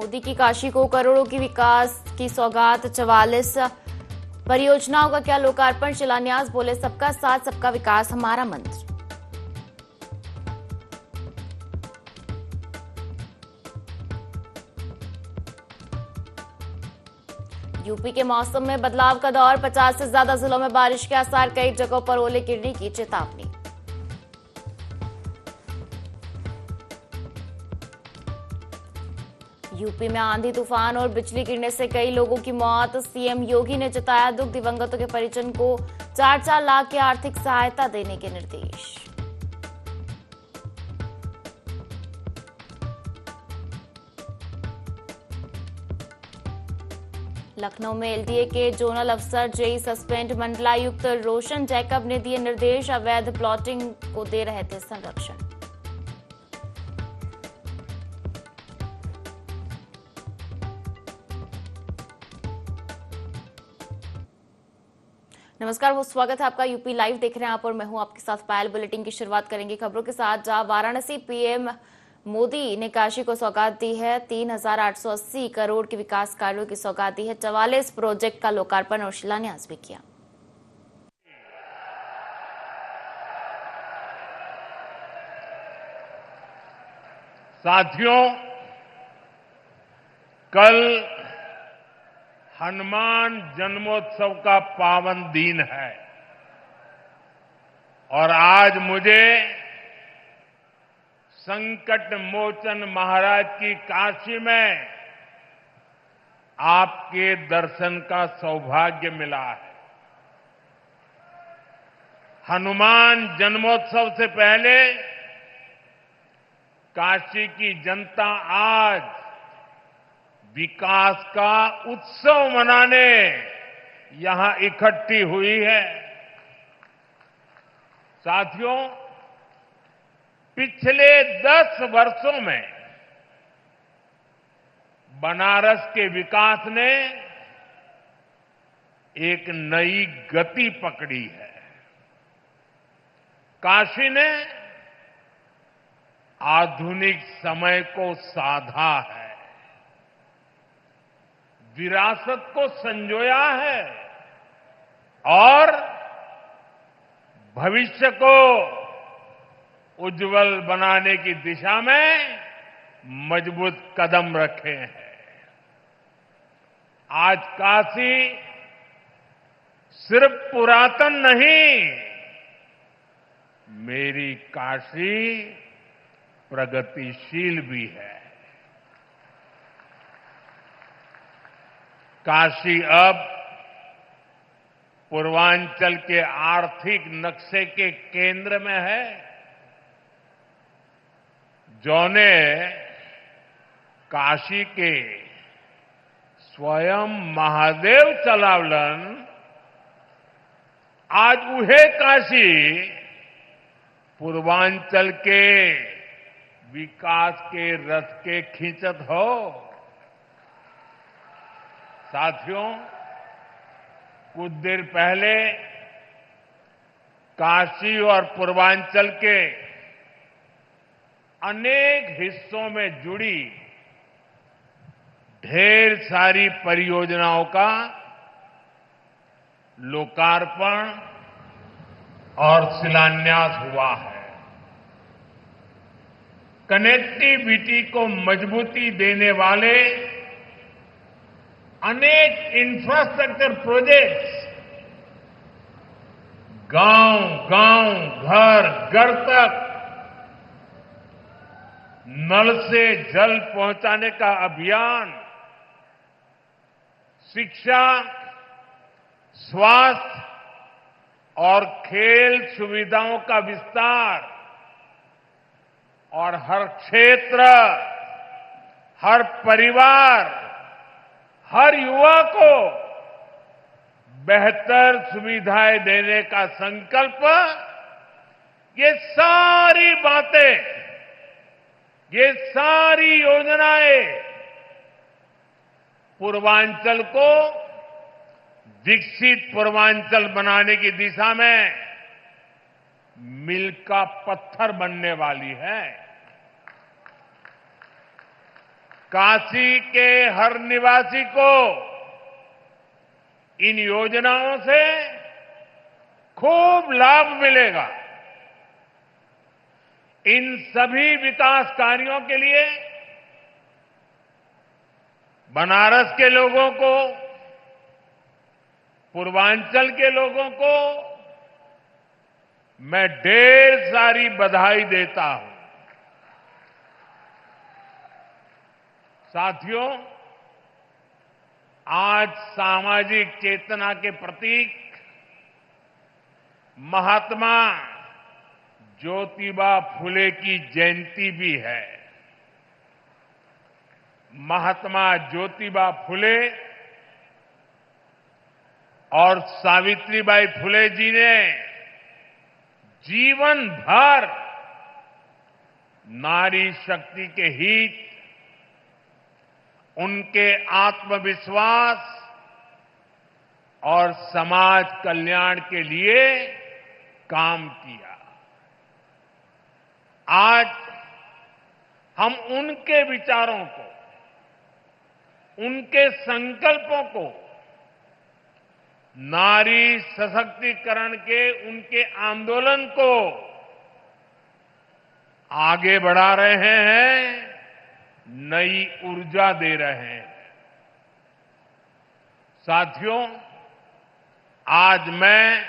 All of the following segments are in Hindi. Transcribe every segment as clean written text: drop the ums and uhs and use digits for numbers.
मोदी की काशी को करोड़ों की विकास की सौगात, 44 परियोजनाओं का किया लोकार्पण, शिलान्यास, बोले सबका साथ सबका विकास हमारा मंत्र। यूपी के मौसम में बदलाव का दौर, 50 से ज्यादा जिलों में बारिश के आसार, कई जगहों पर ओले गिरने की चेतावनी। यूपी में आंधी तूफान और बिजली गिरने से कई लोगों की मौत, सीएम योगी ने जताया दुख, दिवंगतों के परिजन को 4-4 लाख की आर्थिक सहायता देने के निर्देश। लखनऊ में एलडीए के जोनल अफसर जेई सस्पेंड, मंडलायुक्त रोशन जैकब ने दिए निर्देश, अवैध प्लॉटिंग को दे रहे थे संरक्षण। नमस्कार, वो स्वागत है आपका। यूपी लाइव देख रहे हैं आप और मैं हूं आपके साथ पायल। बुलेटिन की शुरुआत करेंगे खबरों के साथ, जहां वाराणसी पीएम मोदी ने काशी को सौगात दी है। 3,880 करोड़ के विकास कार्यों की सौगात दी है। 44 प्रोजेक्ट का लोकार्पण और शिलान्यास भी किया। साथियों, कल हनुमान जन्मोत्सव का पावन दिन है और आज मुझे संकट मोचन महाराज की काशी में आपके दर्शन का सौभाग्य मिला है। हनुमान जन्मोत्सव से पहले काशी की जनता आज विकास का उत्सव मनाने यहां इकट्ठी हुई है। साथियों, पिछले 10 वर्षों में बनारस के विकास ने एक नई गति पकड़ी है। काशी ने आधुनिक समय को साधा है, विरासत को संजोया है और भविष्य को उज्जवल बनाने की दिशा में मजबूत कदम रखे हैं। आज काशी सिर्फ पुरातन नहीं, मेरी काशी प्रगतिशील भी है। काशी अब पूर्वांचल के आर्थिक नक्शे के केंद्र में है। जौने काशी के स्वयं महादेव चलावलन आज उहे काशी पूर्वांचल के विकास के रथ के खींचत हो। साथियों, कुछ देर पहले काशी और पूर्वांचल के अनेक हिस्सों में जुड़ी ढेर सारी परियोजनाओं का लोकार्पण और शिलान्यास हुआ है। कनेक्टिविटी को मजबूती देने वाले अनेक इंफ्रास्ट्रक्चर प्रोजेक्ट्स गांव-गांव, घर-घर तक नल से जल पहुंचाने का अभियान, शिक्षा, स्वास्थ्य और खेल सुविधाओं का विस्तार और हर क्षेत्र, हर परिवार, हर युवा को बेहतर सुविधाएं देने का संकल्प, ये सारी बातें, ये सारी योजनाएं पूर्वांचल को विकसित पूर्वांचल बनाने की दिशा में मील का पत्थर बनने वाली है। काशी के हर निवासी को इन योजनाओं से खूब लाभ मिलेगा। इन सभी विकास कार्यों के लिए बनारस के लोगों को, पूर्वांचल के लोगों को मैं ढेर सारी बधाई देता हूं। साथियों, आज सामाजिक चेतना के प्रतीक महात्मा ज्योतिबा फुले की जयंती भी है। महात्मा ज्योतिबा फुले और सावित्रीबाई फुले जी ने जीवन भर नारी शक्ति के हित, उनके आत्मविश्वास और समाज कल्याण के लिए काम किया। आज हम उनके विचारों को, उनके संकल्पों को, नारी सशक्तिकरण के उनके आंदोलन को आगे बढ़ा रहे हैं, नई ऊर्जा दे रहे हैं। साथियों, आज मैं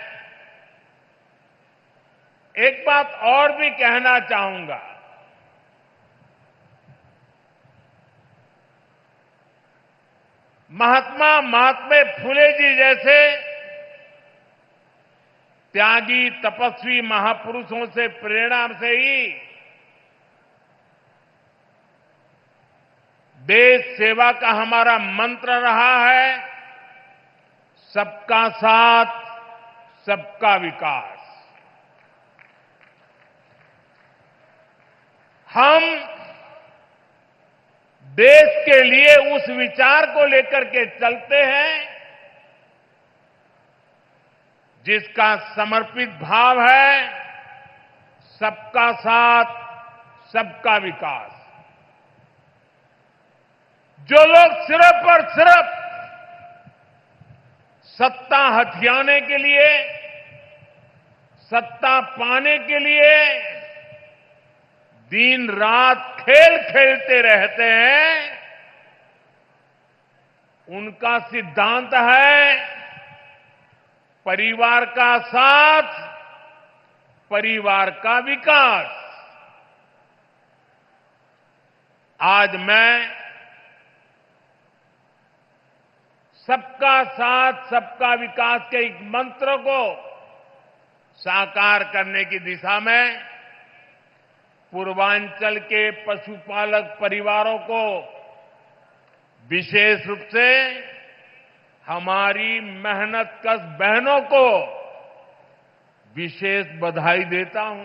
एक बात और भी कहना चाहूंगा। महात्मा फुले जी जैसे त्यागी तपस्वी महापुरुषों से प्रेरणा से ही देश सेवा का हमारा मंत्र रहा है, सबका साथ, सबका विकास। हम देश के लिए उस विचार को लेकर के चलते हैं जिसका समर्पित भाव है सबका साथ, सबका विकास। जो लोग सिर्फ और सिर्फ सत्ता हथियाने के लिए, सत्ता पाने के लिए दिन रात खेल खेलते रहते हैं, उनका सिद्धांत है परिवार का साथ, परिवार का विकास। आज मैं सबका साथ, सबका विकास के एक मंत्र को साकार करने की दिशा में पूर्वांचल के पशुपालक परिवारों को, विशेष रूप से हमारी मेहनतकश बहनों को विशेष बधाई देता हूं।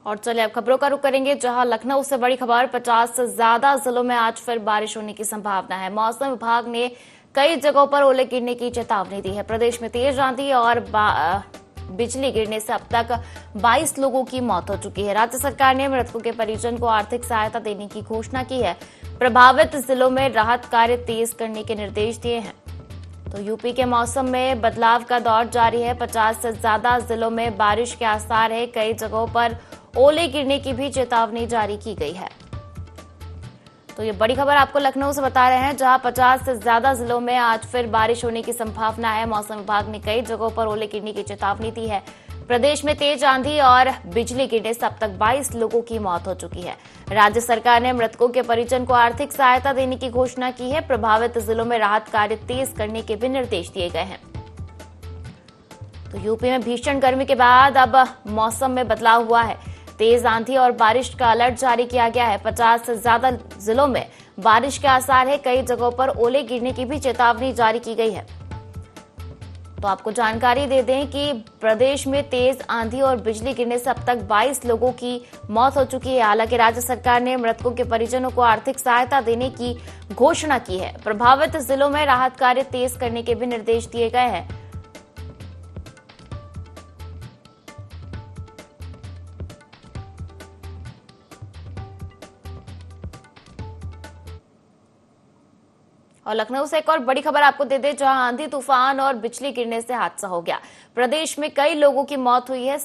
और चलिए अब खबरों का रुख करेंगे, जहां लखनऊ से बड़ी खबर। 50 से ज्यादा जिलों में आज फिर बारिश होने की संभावना है। मौसम विभाग ने कई जगहों पर ओले गिरने की चेतावनी दी है। प्रदेश में तेज आंधी और बिजली गिरने से अब तक 22 लोगों की मौत हो चुकी है। राज्य सरकार ने मृतकों के परिजन को आर्थिक सहायता देने की घोषणा की है। प्रभावित जिलों में राहत कार्य तेज करने के निर्देश दिए हैं। तो यूपी के मौसम में बदलाव का दौर जारी है। 50 से ज्यादा जिलों में बारिश के आसार है। कई जगहों पर ओले गिरने की भी चेतावनी जारी की गई है। तो ये बड़ी खबर आपको लखनऊ से बता रहे हैं, जहां 50 से ज्यादा जिलों में आज फिर बारिश होने की संभावना है। मौसम विभाग ने कई जगहों पर ओले गिरने की चेतावनी दी है। प्रदेश में तेज आंधी और बिजली गिरने से अब तक 22 लोगों की मौत हो चुकी है। राज्य सरकार ने मृतकों के परिजन को आर्थिक सहायता देने की घोषणा की है। प्रभावित जिलों में राहत कार्य तेज करने के भी निर्देश दिए गए हैं। तो यूपी में भीषण गर्मी के बाद अब मौसम में बदलाव हुआ है। तेज आंधी और बारिश का अलर्ट जारी किया गया है। 50 से ज्यादा जिलों में बारिश के आसार है। कई जगहों पर ओले गिरने की भी चेतावनी जारी की गई है। तो आपको जानकारी दे दें कि प्रदेश में तेज आंधी और बिजली गिरने से अब तक 22 लोगों की मौत हो चुकी है। हालांकि राज्य सरकार ने मृतकों के परिजनों को आर्थिक सहायता देने की घोषणा की है। प्रभावित जिलों में राहत कार्य तेज करने के भी निर्देश दिए गए हैं। और लखनऊ से एक और बड़ी खबर आपको दे दें, जहां आंधी तूफान और बिजली गिरने से हादसा हो गया। प्रदेश में कई लोगों की मौत हुई है।